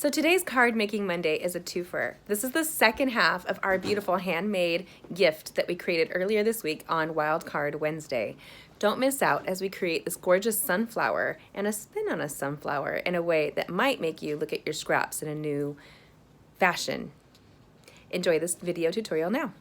So today's Card Making Monday is a twofer. This is the second half of our beautiful handmade gift that we created earlier this week on Wild Card Wednesday. Don't miss out as we create this gorgeous sunflower and a spin on a sunflower in a way that might make you look at your scraps in a new fashion. Enjoy this video tutorial now.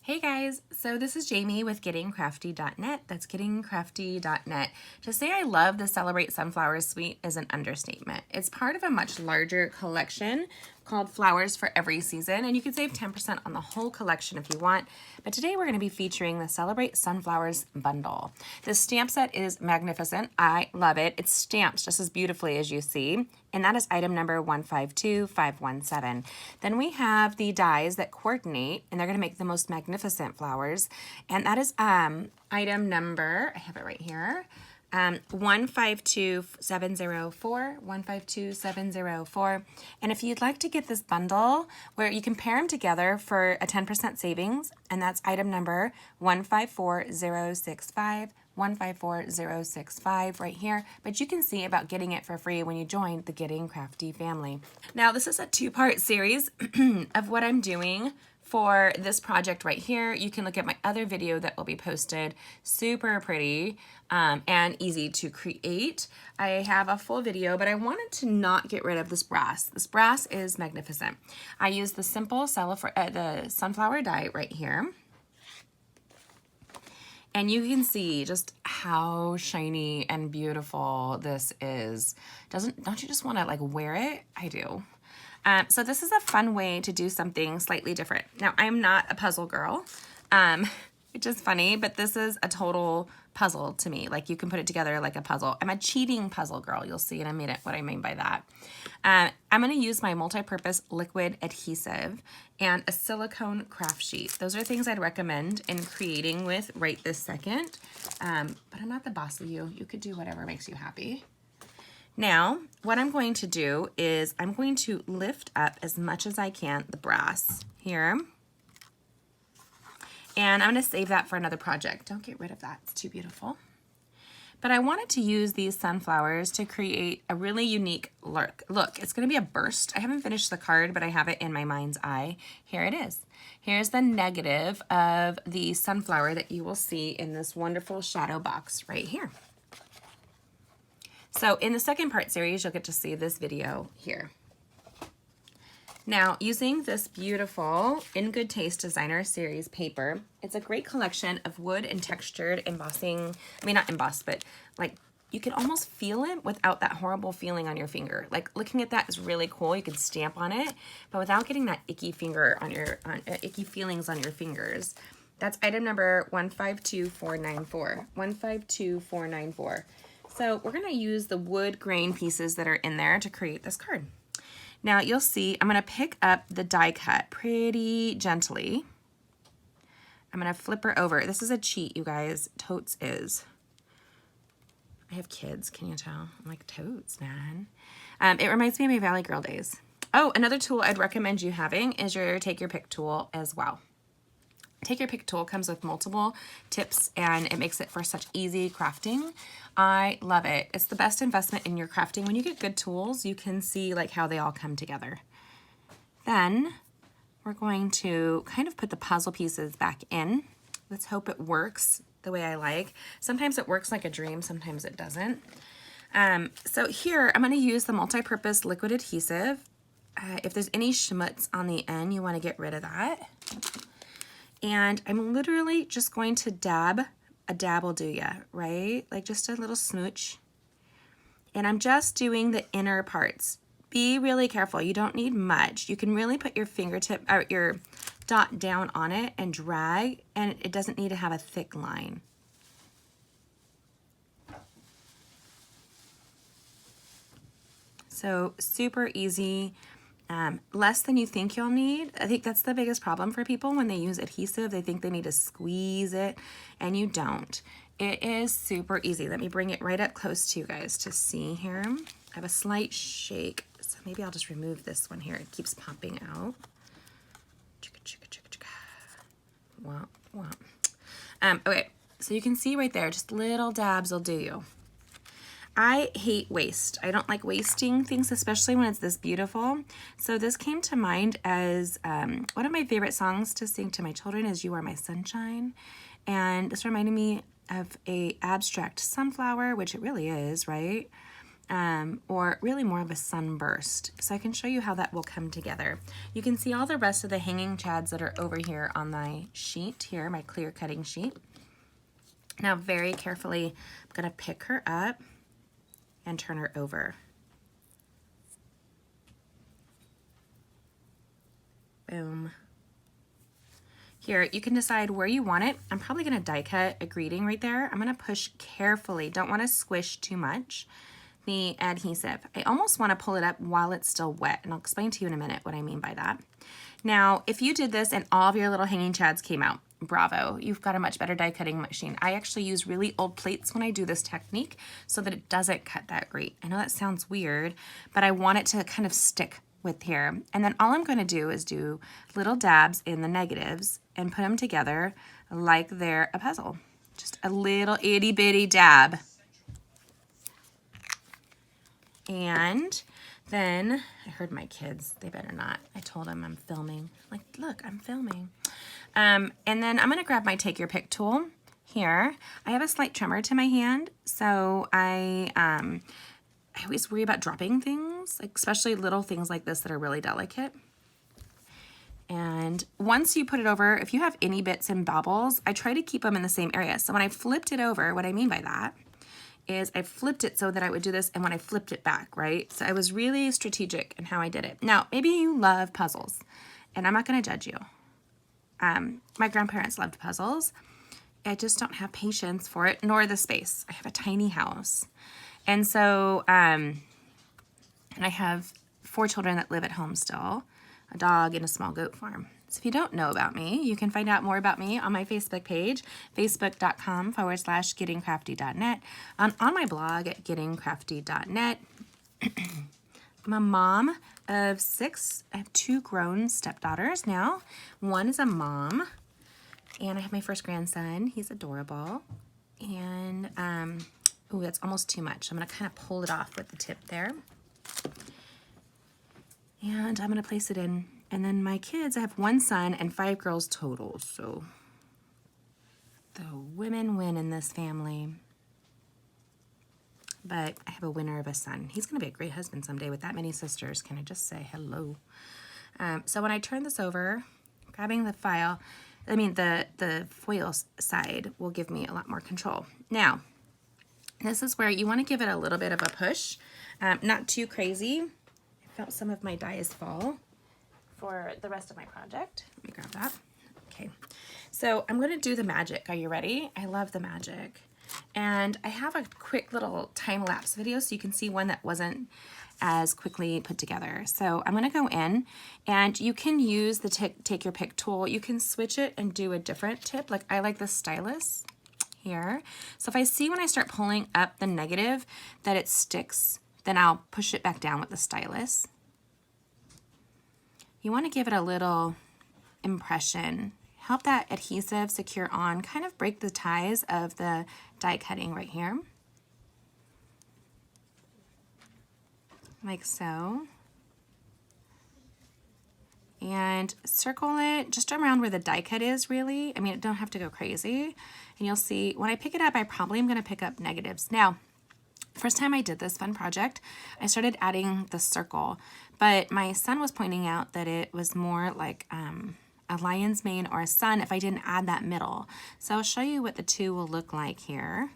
Hey guys, so this is Jamie with gettingcrafty.net. That's gettingcrafty.net. To say I love the Celebrate Sunflowers suite is an understatement. It's part of a much larger collection called Flowers for Every Season, and you can save 10% on the whole collection if you want. But today we're going to be featuring the Celebrate Sunflowers bundle. This stamp set is magnificent. I love it. It's stamped just as beautifully as you see, and that is item number 152517. Then we have the dies that coordinate, and they're going to make the most magnificent flowers, and that is item number, I have it right here, 152704. And if you'd like to get this bundle where you can pair them together for a 10% savings, and that's item number 154065 right here, but you can see about getting it for free when you join the Getting Crafty family. Now this is a two-part series of what I'm doing for this project right here. You can look at my other video that will be posted. Super pretty and easy to create. I have a full video, but I wanted to not get rid of this brass. This brass is magnificent. I use the simple the sunflower die right here. And you can see just how shiny and beautiful this is. Don't you just want to like wear it? I do. So this is a fun way to do something slightly different. Now, I'm not a puzzle girl, which is funny, but this is a total puzzle to me. Like you can put it together like a puzzle. I'm a cheating puzzle girl. You'll see in a minute what I mean by that. I'm going to use my multi-purpose liquid adhesive and a silicone craft sheet. Those are things I'd recommend in creating with right this second. But I'm not the boss of you. You could do whatever makes you happy. Now, what I'm going to do is I'm going to lift up as much as I can the brass here. And I'm going to save that for another project. Don't get rid of that. It's too beautiful. But I wanted to use these sunflowers to create a really unique look. Look, it's going to be a burst. I haven't finished the card, but I have it in my mind's eye. Here it is. Here's the negative of the sunflower that you will see in this wonderful shadow box right here. So in the second part series, you'll get to see this video here. Now, using this beautiful In Good Taste Designer Series paper, it's a great collection of wood and textured embossing. I mean, not embossed, but like you can almost feel it without that horrible feeling on your finger. Like looking at that is really cool. You can stamp on it, but without getting that icky finger on your icky feelings on your fingers. That's item number 152494. 152494. So we're going to use the wood grain pieces that are in there to create this card. Now you'll see I'm going to pick up the die cut pretty gently. I'm going to flip her over. This is a cheat, you guys. Totes is. I have kids, can you tell? I'm like, totes, man. It reminds me of my Valley Girl days. Oh, another tool I'd recommend you having is your Take Your Pick tool as well. Take Your Pick tool comes with multiple tips and it makes it for such easy crafting. I love it. It's the best investment in your crafting. When you get good tools, you can see like how they all come together. Then we're going to kind of put the puzzle pieces back in. Let's hope it works the way I like. Sometimes it works like a dream, sometimes it doesn't. So here I'm going to use the multi-purpose liquid adhesive. If there's any schmutz on the end, you want to get rid of that. And I'm literally just going to dab. A dab will do ya, right? Like just a little smooch. And I'm just doing the inner parts. Be really careful. You don't need much. You can really put your fingertip or your dot down on it and drag, and it doesn't need to have a thick line. So super easy. Less than you think you'll need. I think that's the biggest problem for people when they use adhesive. They think they need to squeeze it, and you don't. It is super easy. Let me bring it right up close to you guys to see here. I have a slight shake, so maybe I'll just remove this one here. It keeps popping out. womp, womp. Okay, so you can see right there, just little dabs will do you. I hate waste. I don't like wasting things, especially when it's this beautiful. So this came to mind as one of my favorite songs to sing to my children is You Are My Sunshine. And this reminded me of a abstract sunflower, which it really is, right? Or really more of a sunburst. So I can show you how that will come together. You can see all the rest of the hanging chads that are over here on my sheet here, my clear cutting sheet. Now very carefully, I'm gonna pick her up and turn her over. Boom. Here, you can decide where you want it. I'm probably gonna die cut a greeting right there. I'm gonna push carefully. Don't wanna squish too much the adhesive. I almost wanna pull it up while it's still wet, and I'll explain to you in a minute what I mean by that. Now, if you did this and all of your little hanging chads came out, bravo, you've got a much better die cutting machine. I actually use really old plates when I do this technique so that it doesn't cut that great. I know that sounds weird, but I want it to kind of stick with here. And then all I'm gonna do is do little dabs in the negatives and put them together like they're a puzzle. Just a little itty bitty dab. And then I heard my kids, they better not. I told them I'm filming. Like, look, I'm filming. And then I'm gonna grab my Take Your Pick tool here. I have a slight tremor to my hand, so I always worry about dropping things, like especially little things like this that are really delicate. And once you put it over, if you have any bits and bobbles, I try to keep them in the same area. So when I flipped it over, what I mean by that is I flipped it so that I would do this, and when I flipped it back, right? So I was really strategic in how I did it. Now, maybe you love puzzles, and I'm not gonna judge you. My grandparents loved puzzles. I just don't have patience for it, nor the space. I have a tiny house. And so, and I have 4 children that live at home still, a dog and a small goat farm. So if you don't know about me, you can find out more about me on my Facebook page, facebook.com/gettingcrafty.net, on my blog at gettingcrafty.net. I'm a mom of 6. I have 2 grown stepdaughters now. One is a mom, and I have my first grandson. He's adorable. And, oh, that's almost too much. I'm gonna kind of pull it off with the tip there. And I'm gonna place it in. And then my kids, I have 1 son and 5 girls total. So the women win in this family. But I have a winner of a son. He's gonna be a great husband someday with that many sisters. Can I just say hello? So when I turn this over, grabbing the file, I mean the foil side will give me a lot more control. Now, this is where you wanna give it a little bit of a push, not too crazy. I felt some of my dies fall for the rest of my project. Let me grab that. Okay, so I'm gonna do the magic. Are you ready? I love the magic. And I have a quick little time-lapse video so you can see one that wasn't as quickly put together. So I'm gonna go in, and you can use the Take Your Pick tool. You can switch it and do a different tip. Like I like the stylus here. So if I see when I start pulling up the negative that it sticks, then I'll push it back down with the stylus. You wanna give it a little impression. Help that adhesive secure on, kind of break the ties of the die cutting right here. Like so. And circle it just around where the die cut is really. I mean, it don't have to go crazy. And you'll see, when I pick it up, I probably am gonna pick up negatives. Now, first time I did this fun project, I started adding the circle, but my son was pointing out that it was more like, a lion's mane or a sun if I didn't add that middle. So I'll show you what the 2 will look like here.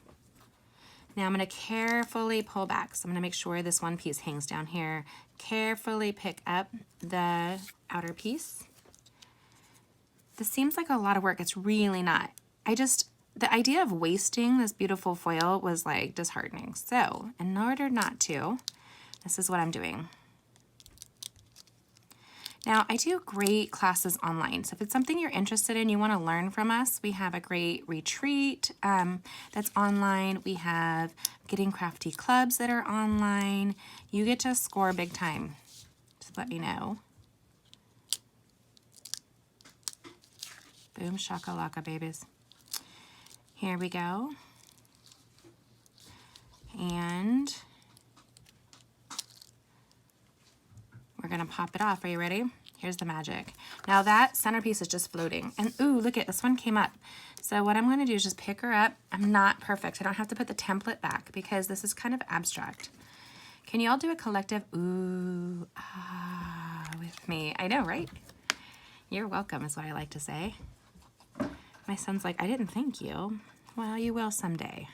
Now I'm gonna carefully pull back. So I'm gonna make sure this one piece hangs down here. Carefully pick up the outer piece. This seems like a lot of work. It's really not. The idea of wasting this beautiful foil was like disheartening. So in order not to, this is what I'm doing. Now, I do great classes online, so if it's something you're interested in, you want to learn from us, we have a great retreat that's online. We have Getting Crafty clubs that are online. You get to score big time. Just let me know. Boom shakalaka, babies. Here we go. And we're gonna pop it off. Are you ready? Here's the magic. Now that centerpiece is just floating. And ooh, look at this one came up. So what I'm gonna do is just pick her up. I'm not perfect. I don't have to put the template back because this is kind of abstract. Can you all do a collective ooh, ah with me? I know, right? You're welcome is what I like to say. My son's like, I didn't thank you. Well, you will someday.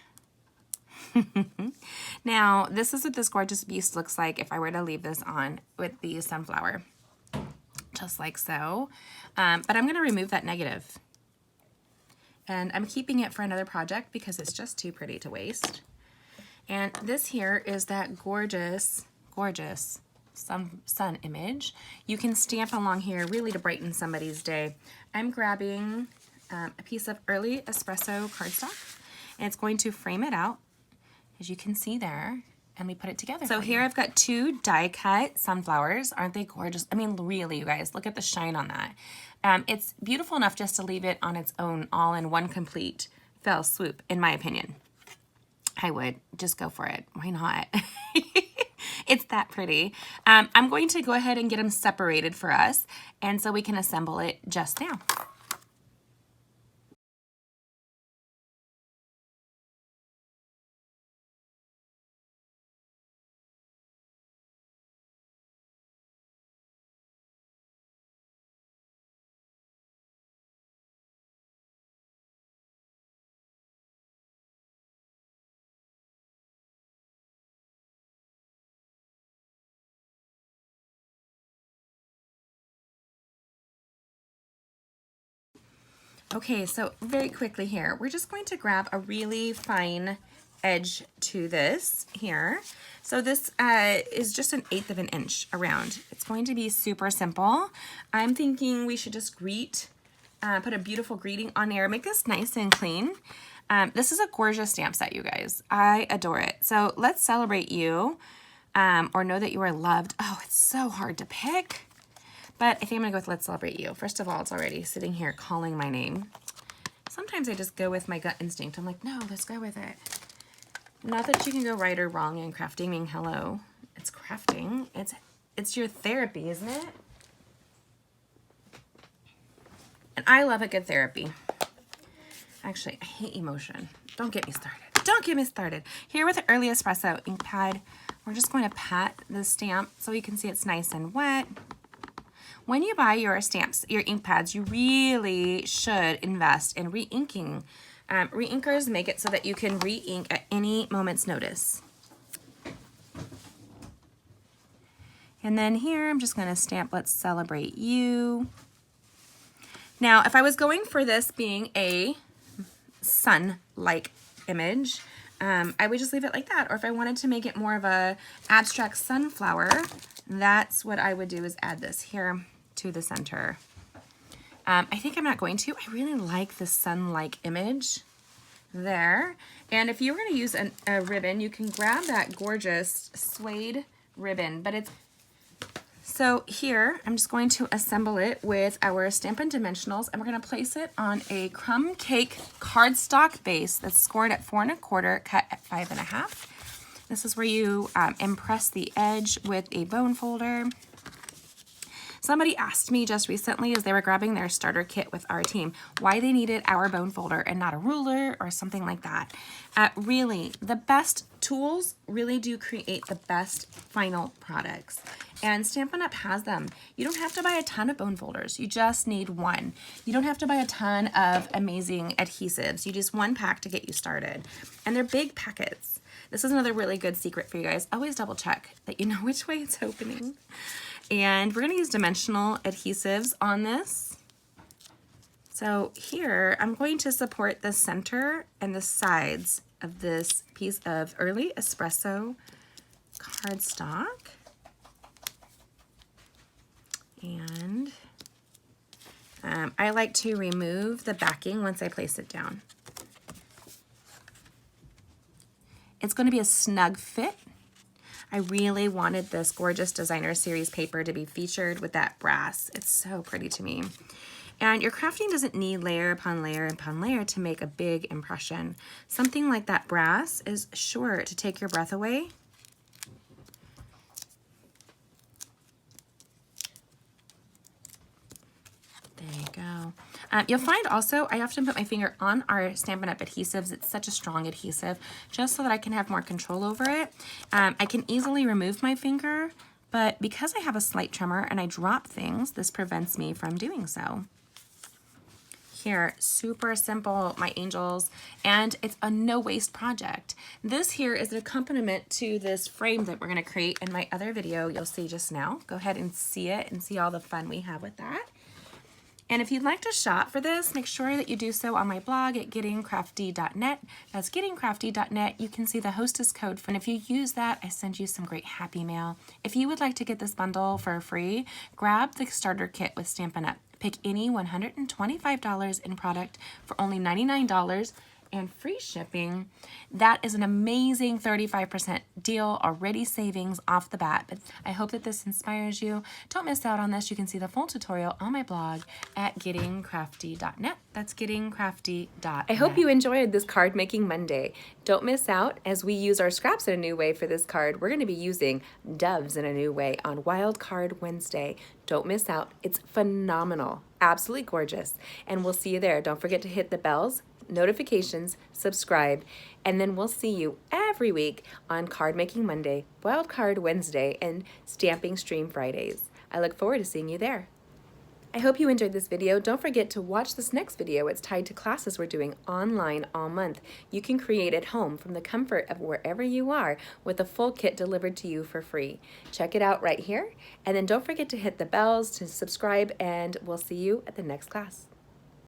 Now, this is what this gorgeous beast looks like if I were to leave this on with the sunflower. Just like so. But I'm going to remove that negative. And I'm keeping it for another project because it's just too pretty to waste. And this here is that gorgeous, gorgeous sun image. You can stamp along here really to brighten somebody's day. I'm grabbing a piece of early espresso cardstock, and it's going to frame it out, as you can see there, and we put it together. So here I've got 2 die-cut sunflowers. Aren't they gorgeous? I mean, really, you guys, look at the shine on that. It's beautiful enough just to leave it on its own, all in one complete fell swoop, in my opinion. I would just go for it. Why not? It's that pretty. I'm going to go ahead and get them separated for us, and so we can assemble it just now. Okay, so very quickly here, we're just going to grab a really fine edge to this here. So this is just 1/8 of an inch around. It's going to be super simple. I'm thinking we should just put a beautiful greeting on there, make this nice and clean. This is a gorgeous stamp set, you guys. I adore it. So let's celebrate you, or know that you are loved. Oh, it's so hard to pick. But I think I'm gonna go with Let's Celebrate You. First of all, it's already sitting here calling my name. Sometimes I just go with my gut instinct. I'm like, no, let's go with it. Not that you can go right or wrong in crafting, meaning hello. It's crafting. It's your therapy, isn't it? And I love a good therapy. Actually, I hate emotion. Don't get me started. Don't get me started. Here with the Early Espresso ink pad, we're just going to pat the stamp so you can see it's nice and wet. When you buy your stamps, your ink pads, you really should invest in re-inking. Re-inkers make it so that you can re-ink at any moment's notice. And then here, I'm just gonna stamp Let's Celebrate You. Now, if I was going for this being a sun-like image, I would just leave it like that. Or if I wanted to make it more of a abstract sunflower, that's what I would do, is add this here to the center. I think I'm not going to. I really like the sun-like image there. And if you were going to use a ribbon, you can grab that gorgeous suede ribbon. But it's so here, I'm just going to assemble it with our Stampin' Dimensionals, and we're going to place it on a crumb cake cardstock base that's scored at 4 1/4, cut at 5 1/2. This is where you impress the edge with a bone folder. Somebody asked me just recently as they were grabbing their starter kit with our team why they needed our bone folder and not a ruler or something like that. Really, the best tools really do create the best final products. And Stampin' Up! Has them. You don't have to buy a ton of bone folders. You just need one. You don't have to buy a ton of amazing adhesives. You just one pack to get you started. And they're big packets. This is another really good secret for you guys. Always double check that you know which way it's opening. And we're going to use dimensional adhesives on this. So here, I'm going to support the center and the sides of this piece of Early Espresso cardstock. And I like to remove the backing once I place it down. It's going to be a snug fit. I really wanted this gorgeous designer series paper to be featured with that brass. It's so pretty to me. And your crafting doesn't need layer upon layer upon layer to make a big impression. Something like that brass is sure to take your breath away. There you go. You'll find also, I often put my finger on our Stampin' Up! Adhesives. It's such a strong adhesive, just so that I can have more control over it. I can easily remove my finger, but because I have a slight tremor and I drop things, this prevents me from doing so. Here, super simple, my angels, and it's a no-waste project. This here is an accompaniment to this frame that we're gonna create in my other video you'll see just now. Go ahead and see it and see all the fun we have with that. And if you'd like to shop for this, make sure that you do so on my blog at gettingcrafty.net. That's gettingcrafty.net. You can see the hostess code, and if you use that, I send you some great happy mail. If you would like to get this bundle for free, grab the starter kit with Stampin' Up! Pick any $125 in product for only $99 and free shipping. That is an amazing 35% deal, already savings off the bat. But I hope that this inspires you. Don't miss out on this. You can see the full tutorial on my blog at gettingcrafty.net. That's gettingcrafty.net. I hope you enjoyed this card making Monday. Don't miss out as we use our scraps in a new way for this card. We're going to be using doves in a new way on Wild Card Wednesday. Don't miss out. It's phenomenal. Absolutely gorgeous. And we'll see you there. Don't forget to hit the bells, notifications, subscribe, and then we'll see you every week on Card Making Monday, Wild Card Wednesday, and Stamping Stream Fridays. I look forward to seeing you there. I hope you enjoyed this video. Don't forget to watch this next video. It's tied to classes we're doing online all month. You can create at home from the comfort of wherever you are with a full kit delivered to you for free. Check it out right here. And then don't forget to hit the bells to subscribe, and we'll see you at the next class.